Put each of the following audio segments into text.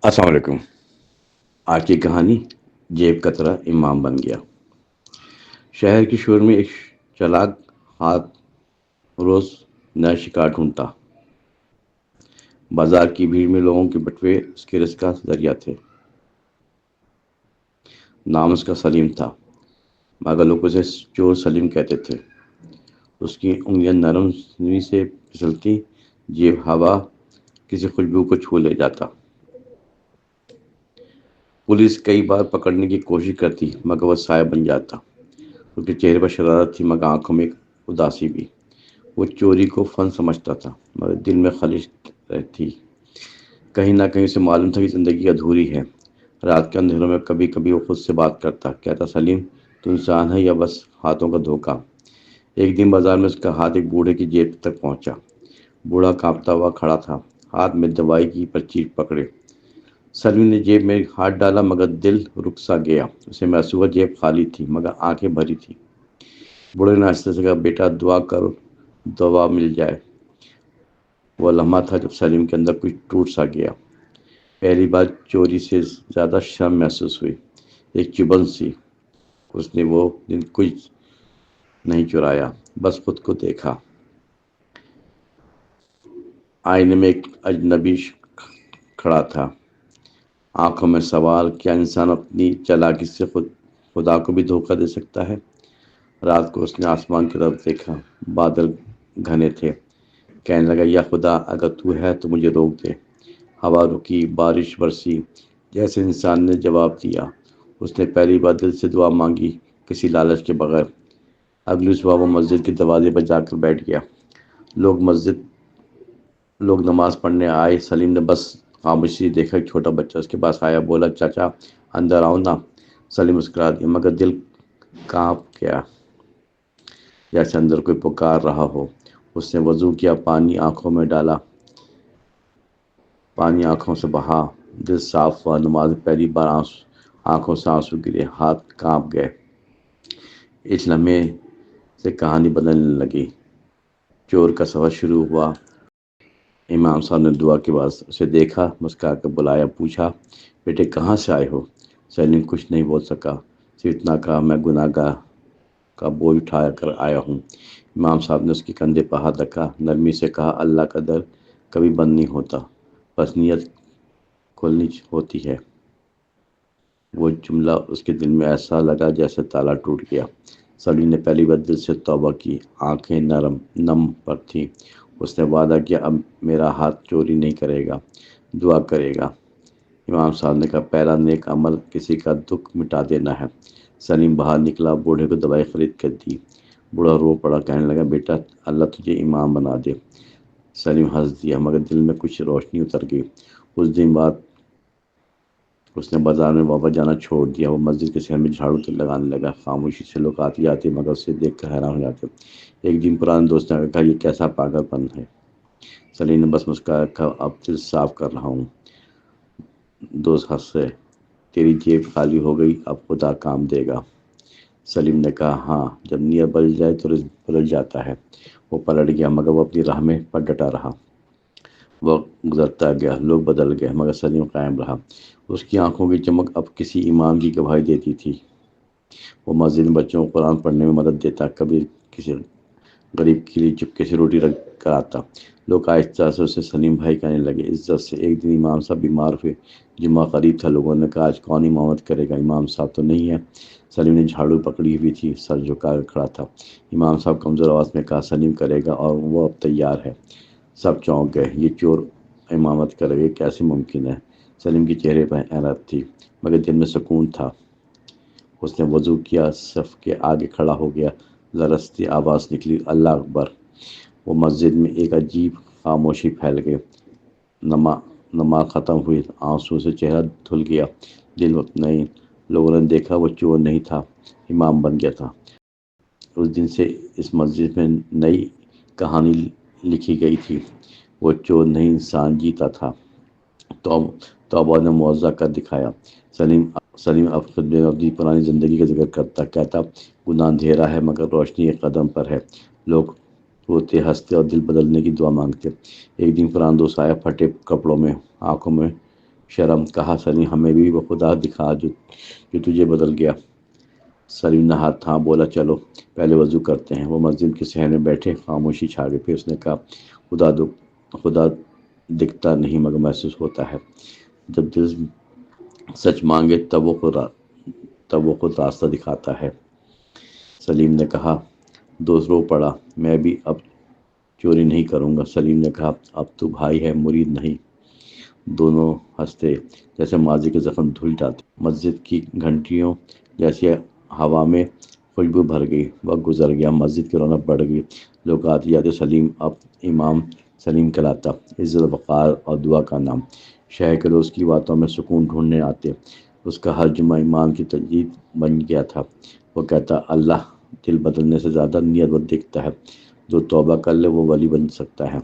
السلام علیکم۔ آج کی کہانی جیب کترا امام بن گیا۔ شہر کی شور میں ایک چلاک ہاتھ روز نیا شکار ڈھونڈتا۔ بازار کی بھیڑ میں لوگوں کے بٹوے اس کے رزق کا ذریعہ تھے۔ نام اس کا سلیم تھا، مگر لوگ اسے چور سلیم کہتے تھے۔ اس کی انگلیاں نرم سوئی سے پھسلتی، جیب ہوا کسی خوشبو کو چھو لے جاتا۔ پولیس کئی بار پکڑنے کی کوشش کرتی، مگر وہ سایہ بن جاتا۔ اس کے چہرے پر شرارت تھی، مگر آنکھوں میں اداسی بھی۔ وہ چوری کو فن سمجھتا تھا، مگر دل میں خلش رہتی۔ کہیں نہ کہیں اسے معلوم تھا کہ زندگی ادھوری ہے۔ رات کے اندھیروں میں کبھی کبھی وہ خود سے بات کرتا، کہتا سلیم تو انسان ہے یا بس ہاتھوں کا دھوکہ؟ ایک دن بازار میں اس کا ہاتھ ایک بوڑھے کی جیب تک پہنچا۔ بوڑھا کانپتا ہوا کھڑا تھا، ہاتھ میں دوائی کی پرچی پکڑے۔ سلیم نے جیب میں ہاتھ ڈالا، مگر دل رک سا گیا۔ اسے محسوس ہوا جیب خالی تھی، مگر آنکھیں بھری تھی۔ بوڑھے نے آہستہ سے کہا، بیٹا دعا کرو، دوا مل جائے۔ وہ لمحہ تھا جب سلیم کے اندر کچھ ٹوٹ سا گیا۔ پہلی بار چوری سے زیادہ شرم محسوس ہوئی، ایک چبھن سی۔ اس نے وہ دن کچھ نہیں چرایا، بس خود کو دیکھا۔ آئینے میں ایک اجنبی کھڑا تھا، آنکھوں میں سوال، کیا انسان اپنی چالاکی سے خدا کو بھی دھوکہ دے سکتا ہے؟ رات کو اس نے آسمان کی طرف دیکھا، بادل گھنے تھے۔ کہنے لگا، یا خدا اگر تو ہے تو مجھے روک دے۔ ہوا رکی، بارش برسی، جیسے انسان نے جواب دیا۔ اس نے پہلی بار دل سے دعا مانگی، کسی لالچ کے بغیر۔ اگلی صبح وہ مسجد کے دروازے پر جا کر بیٹھ گیا۔ لوگ نماز پڑھنے آئے۔ سلیم نے بس خاموشی دیکھا۔ ایک چھوٹا بچہ اس کے پاس آیا، بولا، چاچا اندر آؤ نا۔ سلیم مسکرا دیا، مگر دل کانپ گیا، جیسے اندر کوئی پکار رہا ہو۔ اس نے وضو کیا، پانی آنکھوں میں ڈالا، پانی آنکھوں سے بہا، دل صاف ہوا۔ نماز میں پہلی بار آنکھوں سے آنسو گرے، ہاتھ کانپ گئے۔ اس لمحے سے کہانی بدلنے لگی۔ چور کا سفر شروع ہوا۔ امام صاحب نے دعا کے بعد اسے دیکھا، مسکرا کر بلایا، پوچھا، بیٹے کہاں سے آئے ہو؟ سلیم کچھ نہیں بول سکا، صرف اتنا کہا، میں گناہ گار کا بوجھ اٹھا کر آیا ہوں۔ امام صاحب نے اس کے کندھے پر ہاتھ رکھا، نرمی سے کہا، اللہ کا در کبھی بند نہیں ہوتا، بس نیت کھولنی ہوتی ہے۔ وہ جملہ اس کے دل میں ایسا لگا جیسے تالا ٹوٹ گیا۔ سلیم نے پہلی بار دل سے توبہ کی، آنکھیں نم پر تھیں۔ اس نے وعدہ کیا، اب میرا ہاتھ چوری نہیں کرے گا، دعا کرے گا۔ امام صاحب نے کہا، پہلا نیک عمل کسی کا دکھ مٹا دینا ہے۔ سلیم باہر نکلا، بوڑھے کو دوائی خرید کر دی۔ بوڑھا رو پڑا، کہنے لگا، بیٹا اللہ تجھے امام بنا دے۔ سلیم ہنس دیا، مگر دل میں کچھ روشنی اتر گئی۔ اس دن بعد اس نے بازار میں واپس جانا چھوڑ دیا۔ وہ مسجد کے صحن میں جھاڑو لگانے لگا۔ خاموشی سے لوگ آتے جاتے، مگر اسے دیکھ کر حیران ہو جاتے۔ ایک دن پرانے دوست نے کہا، یہ کیسا پاگل پن ہے؟ سلیم نے بس مسکرا رکھا، اب دل صاف کر رہا ہوں۔ دوست ہنسے، تیری جیب خالی ہو گئی، اب خدا کام دے گا۔ سلیم نے کہا، ہاں، جب نیت بدل جائے تو رزق بدل جاتا ہے۔ وہ پلٹ گیا، مگر وہ اپنی راہ میں پر ڈٹا رہا۔ وقت گزرتا گیا، لوگ بدل گئے، مگر سلیم قائم رہا۔ اس کی آنکھوں کی چمک اب کسی امام کی گواہی دیتی تھی۔ وہ مسجد میں بچوں کو قرآن پڑھنے میں مدد دیتا، کبھی کسی غریب کے لیے چپکے سے روٹی رکھ کر آتا۔ لوگ آہستہ سے اسے سلیم بھائی کہنے لگے، عزت سے۔ ایک دن امام صاحب بیمار ہوئے، جمعہ قریب تھا۔ لوگوں نے کہا، آج کون امامت کرے گا؟ امام صاحب تو نہیں ہے۔ سلیم نے جھاڑو پکڑی ہوئی تھی، سر جھکا کر کھڑا تھا۔ امام صاحب کمزور آواز میں کہا، سلیم کرے گا، اور وہ اب تیار ہے۔ سب چونک گئے، یہ چور امامت کرے گا، کیسے ممکن ہے؟ سلیم کے چہرے پر حیرت تھی، مگر دل میں سکون تھا۔ اس نے وضو کیا، صف کے آگے کھڑا ہو گیا۔ لرزتی آواز نکلی، اللہ اکبر۔ وہ مسجد میں ایک عجیب خاموشی پھیل گئی۔ نماز ختم ہوئی، آنسو سے چہرہ دھل گیا، دل مطمئن۔ لوگوں نے دیکھا وہ چور نہیں تھا، امام بن گیا تھا۔ اس دن سے اس مسجد میں نئی کہانی لکھی گئی تھی، وہ چور نہیں انسان جیتا تھا۔ توبہ نے معجزہ کر دکھایا۔ سلیم اب خطبے میں اپنی پرانی زندگی کا ذکر کرتا، کہتا، گناہ اندھیرا ہے، مگر روشنی ایک قدم پر ہے۔ لوگ روتے، ہنستے اور دل بدلنے کی دعا مانگتے۔ ایک دن پرانا دوست آیا، پھٹے کپڑوں میں، آنکھوں میں شرم، کہا سلیم ہمیں بھی وہ خدا دکھا جو تجھے بدل گیا۔ سلیم نے ہاتھ تھام بولا چلو پہلے وضو کرتے ہیں۔ وہ مسجد کے صحن میں بیٹھے، خاموشی چھا گئی۔ پھر اس نے کہا خدا دکھتا نہیں مگر محسوس ہوتا ہے۔ جب دل سچ مانگے تب وہ خود راستہ دکھاتا ہے۔ سلیم نے کہا دوست رو پڑا، میں بھی اب چوری نہیں کروں گا۔ سلیم نے کہا اب تو بھائی ہے مرید نہیں۔ دونوں ہنستے جیسے ماضی کے زخم دھل جاتے۔ مسجد کی گھنٹیوں جیسے ہوا میں خوشبو بھر گئی۔ وقت گزر گیا، مسجد کی رونق بڑھ گئی، لوگ آتے جاتے۔ سلیم اب امام سلیم کہلاتا، عزت، وقار اور دعا کا نام۔ شہر کے لوگ اس کی باتوں میں سکون ڈھونڈنے آتے۔ اس کا ہر جمعہ ایمان کی تجدید بن گیا تھا۔ وہ کہتا اللہ دل بدلنے سے زیادہ نیت دیکھتا ہے، جو توبہ کر لے وہ ولی بن سکتا ہے۔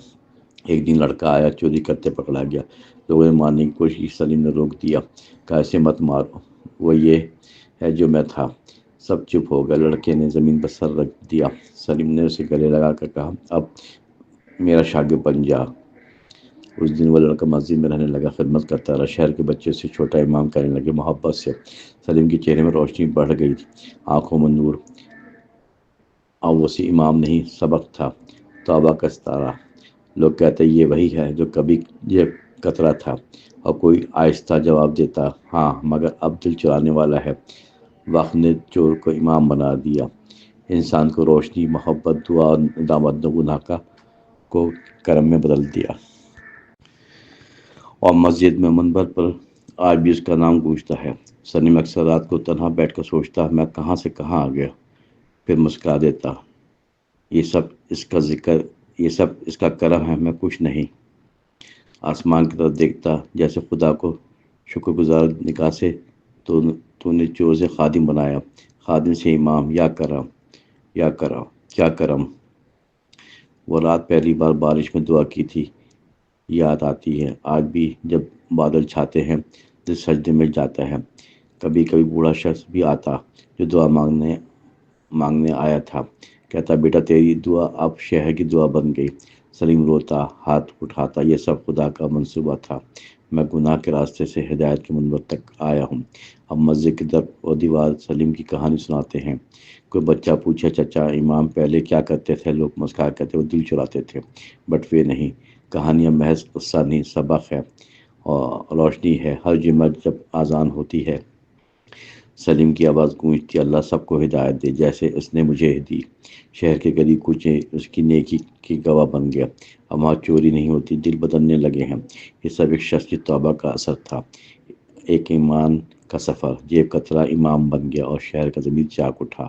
ایک دن لڑکا آیا، چوری کرتے پکڑا گیا۔ لوگوں نے مارنے کی کوشش کی، سلیم نے روک دیا، کہا ایسے مت مارو، وہ یہ ہے جو میں تھا۔ سب چپ ہو گئے۔ لڑکے نے زمین پر سر رکھ دیا۔ سلیم نے اسے گلے لگا کر کہا اب میرا شاگرد بن جا۔ اس دن وہ لڑکا مسجد میں رہنے لگا، خدمت کرتا رہا۔ شہر کے بچے اسے چھوٹا امام کہنے لگے محبت سے۔ سلیم کے چہرے میں روشنی بڑھ گئی، آنکھوں میں نور۔ اب وہ سی امام نہیں، سبق تھا، توبہ کا ستارہ۔ لوگ کہتے یہ وہی ہے جو کبھی یہ قطرہ تھا، اور کوئی آہستہ جواب دیتا ہاں مگر اب دل چرانے والا ہے۔ وقت نے چور کو امام بنا دیا، انسان کو روشنی، محبت، دعا اور ندامت نے گناہ کو کرم میں بدل دیا۔ اور مسجد میں منبر پر آج بھی اس کا نام گونجتا ہے۔ سلیم اکثر رات کو تنہا بیٹھ کر سوچتا میں کہاں سے کہاں آ گیا، پھر مسکرا دیتا یہ سب اس کا کرم ہے، میں کچھ نہیں۔ آسمان کی طرف دیکھتا جیسے خدا کو شکر گزار نگاہ سے تو نے چور سے خادم بنایا، خادم سے امام، کیا کرم۔ وہ رات پہلی بار بارش میں دعا کی تھی یاد آتی ہے آج بھی۔ جب بادل چھاتے ہیں دل سجدے میں جاتا ہے۔ کبھی کبھی بوڑھا شخص بھی آتا جو دعا مانگنے آیا تھا، کہتا بیٹا تیری دعا اب شہر کی دعا بن گئی۔ سلیم روتا، ہاتھ اٹھاتا، یہ سب خدا کا منصوبہ تھا، میں گناہ کے راستے سے ہدایت کے منبر تک آیا ہوں۔ اب مسجد کی در و دیوار سلیم کی کہانی سناتے ہیں۔ کوئی بچہ پوچھے چچا امام پہلے کیا کرتے تھے؟ لوگ مسکرا کہتے وہ دل چراتے تھے، بٹوے نہیں۔ کہانیاں محض قصہ نہیں، سبق ہے اور روشنی ہے۔ ہر جمعہ جب اذان ہوتی ہے سلیم کی آواز گونجتی اللہ سب کو ہدایت دے جیسے اس نے مجھے دی۔ شہر کے گلی کوچے اس کی نیکی کی گواہ بن گیا۔ اب وہاں چوری نہیں ہوتی، دل بدلنے لگے ہیں۔ یہ سب ایک شخص کی توبہ کا اثر تھا، ایک ایمان کا سفر۔ یہ قطرہ امام بن گیا اور شہر کا ضمیر جاگ اٹھا۔